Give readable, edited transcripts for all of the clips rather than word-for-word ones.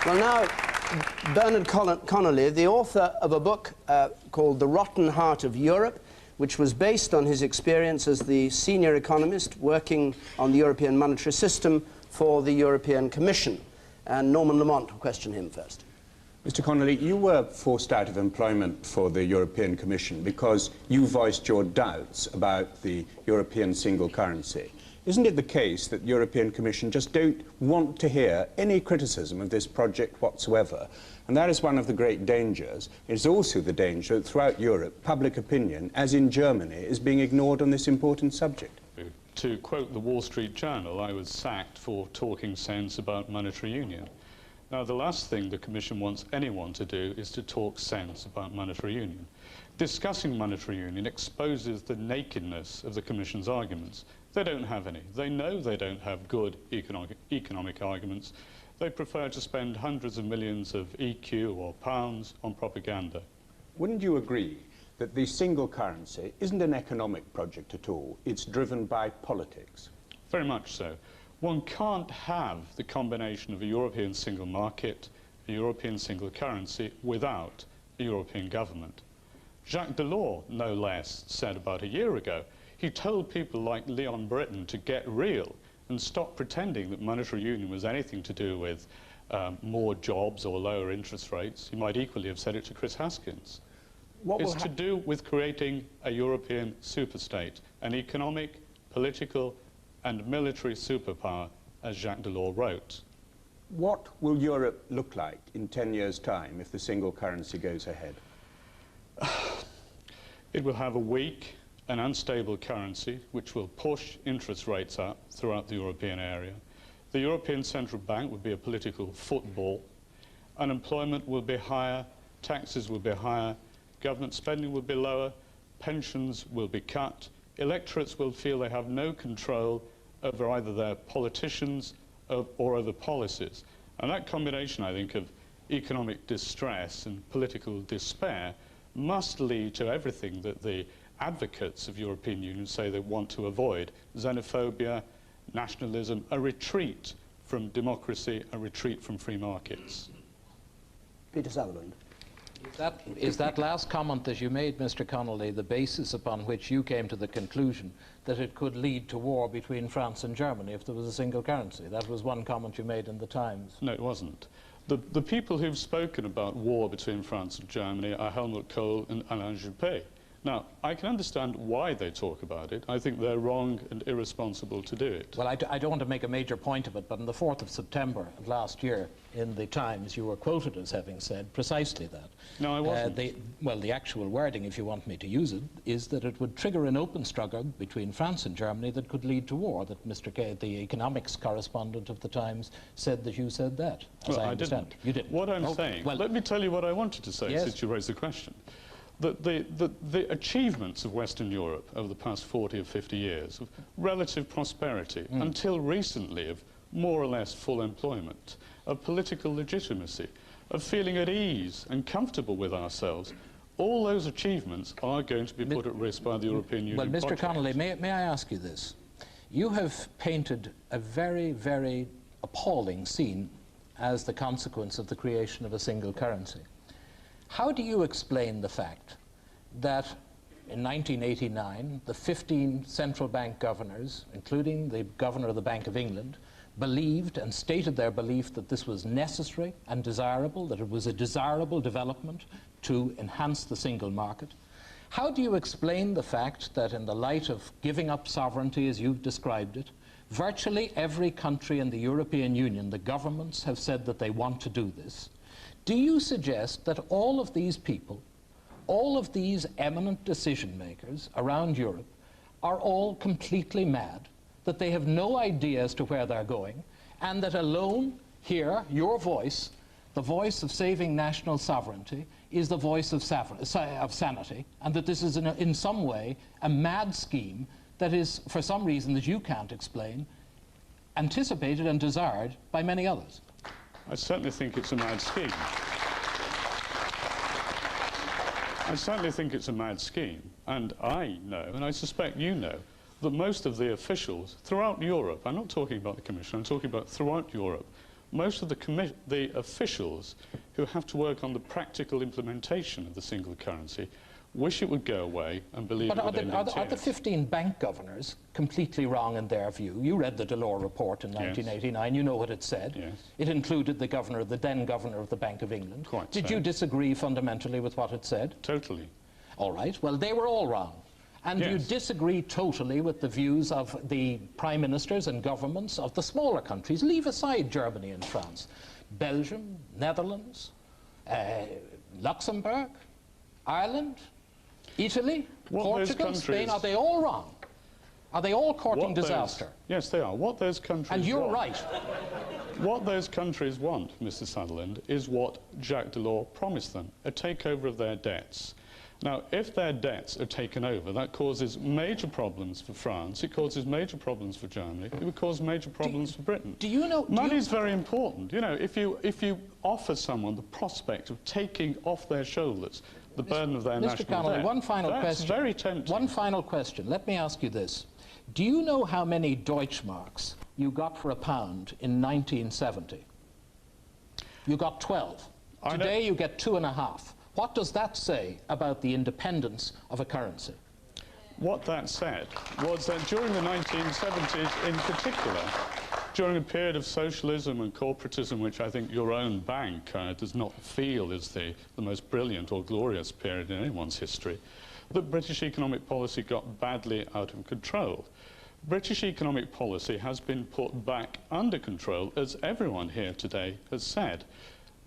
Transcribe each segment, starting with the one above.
Well, now, Bernard Connolly, the author of a book called The Rotten Heart of Europe, which was based on his experience as the senior economist working on the European monetary system for the European Commission. And Norman Lamont will question him first. Mr. Connolly, you were forced out of employment for the European Commission because you voiced your doubts about the European single currency. Isn't it the case that the European Commission just don't want to hear any criticism of this project whatsoever? And that is one of the great dangers. It's also the danger that throughout Europe, public opinion, as in Germany, is being ignored on this important subject. To quote the Wall Street Journal, I was sacked for talking sense about monetary union. Now, the last thing the Commission wants anyone to do is to talk sense about monetary union. Discussing monetary union exposes the nakedness of the Commission's arguments. They don't have any. They know they don't have good economic arguments. They prefer to spend hundreds of millions of EQ or pounds on propaganda. Wouldn't you agree that the single currency isn't an economic project at all? It's driven by politics. Very much so. One can't have the combination of a European single market, a European single currency, without a European government. Jacques Delors, no less, said about a year ago, he told people like Leon Britton to get real and stop pretending that monetary union was anything to do with more jobs or lower interest rates. He might equally have said it to Chris Haskins. It's to do with creating a European superstate, an economic, political and military superpower, as Jacques Delors wrote. What will Europe look like in 10 years' time if the single currency goes ahead? It will have a weak and unstable currency which will push interest rates up throughout the European area. The European Central Bank will be a political football. Unemployment will be higher, taxes will be higher, government spending will be lower, pensions will be cut, electorates will feel they have no control over either their politicians or over policies. And that combination, I think, of economic distress and political despair must lead to everything that the advocates of European Union say they want to avoid: xenophobia, nationalism, a retreat from democracy, a retreat from free markets. Peter Sutherland. Is that last comment that you made, Mr. Connolly, the basis upon which you came to the conclusion that it could lead to war between France and Germany if there was a single currency? That was one comment you made in the Times. No, it wasn't. The people who've spoken about war between France and Germany are Helmut Kohl and Alain Juppé. Now, I can understand why they talk about it. I think they're wrong and irresponsible to do it. Well, I don't want to make a major point of it, but on the 4th of September of last year in the Times, you were quoted as having said precisely that. No, I wasn't. The actual wording, if you want me to use it, is that it would trigger an open struggle between France and Germany that could lead to war, that Mr. Kay, the economics correspondent of the Times, said that you said that, as well, I understand. Didn't. You didn't. What I'm saying, well, let me tell you what I wanted to say, yes, since you raised the question. The achievements of Western Europe over the past 40 or 50 years of relative prosperity, until recently of more or less full employment, of political legitimacy, of feeling at ease and comfortable with ourselves, all those achievements are going to be put at risk by the European Union project. Well, Mr. Connolly, may I ask you this? You have painted a very, very appalling scene as the consequence of the creation of a single currency. How do you explain the fact that in 1989, the 15 central bank governors, including the governor of the Bank of England, believed and stated their belief that this was necessary and desirable, that it was a desirable development to enhance the single market? How do you explain the fact that in the light of giving up sovereignty, as you've described it, virtually every country in the European Union, the governments have said that they want to do this? Do you suggest that all of these people, all of these eminent decision makers around Europe are all completely mad, that they have no idea as to where they're going, and that alone here, your voice, the voice of saving national sovereignty, is the voice of sanity, and that this is in some way a mad scheme that is, for some reason that you can't explain, anticipated and desired by many others? I certainly think it's a mad scheme. I certainly think it's a mad scheme, and I know, and I suspect you know, that most of the officials throughout Europe, I'm not talking about the Commission, I'm talking about throughout Europe, most of the officials who have to work on the practical implementation of the single currency wish it would go away and believe but it would end in are the tears. 15 bank governors completely wrong in their view? You read the Delors report in 1989. You know what it said. Yes. It included the then governor of the Bank of England. Quite Did so. you disagree fundamentally with what it said? Totally. All right. Well, they were all wrong. And you Yes. disagree totally with the views of the prime ministers and governments of the smaller countries. Leave aside Germany and France. Belgium, Netherlands, Luxembourg, Ireland, Italy, Portugal, Spain, are they all wrong? Are they all courting disaster? Yes, they are. What those countries And you're want, right. What those countries want, Mr. Sutherland, is what Jacques Delors promised them, a takeover of their debts. Now, if their debts are taken over, that causes major problems for France, it causes major problems for Germany, it would cause major problems for Britain. Do you know... Money is very important. You know, if you offer someone the prospect of taking off their shoulders the burden of their national Mr. Connolly, debt, one final that's question. Very tempting. One final question. Let me ask you this. Do you know how many Deutschmarks you got for £1 in 1970? You got 12. Today you get 2.5. What does that say about the independence of a currency? What that said was that during the 1970s in particular, during a period of socialism and corporatism, which I think your own bank does not feel is the most brilliant or glorious period in anyone's history, that British economic policy got badly out of control. British economic policy has been put back under control, as everyone here today has said.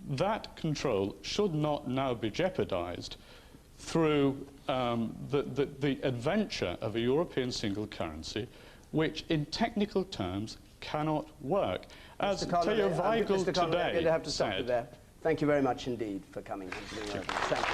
That control should not now be jeopardized through the adventure of a European single currency, which in technical terms cannot work. As Theo Weigel Mr. Connolly, I'm going to have to stop you said, there. Thank you very much indeed for coming. Thank you.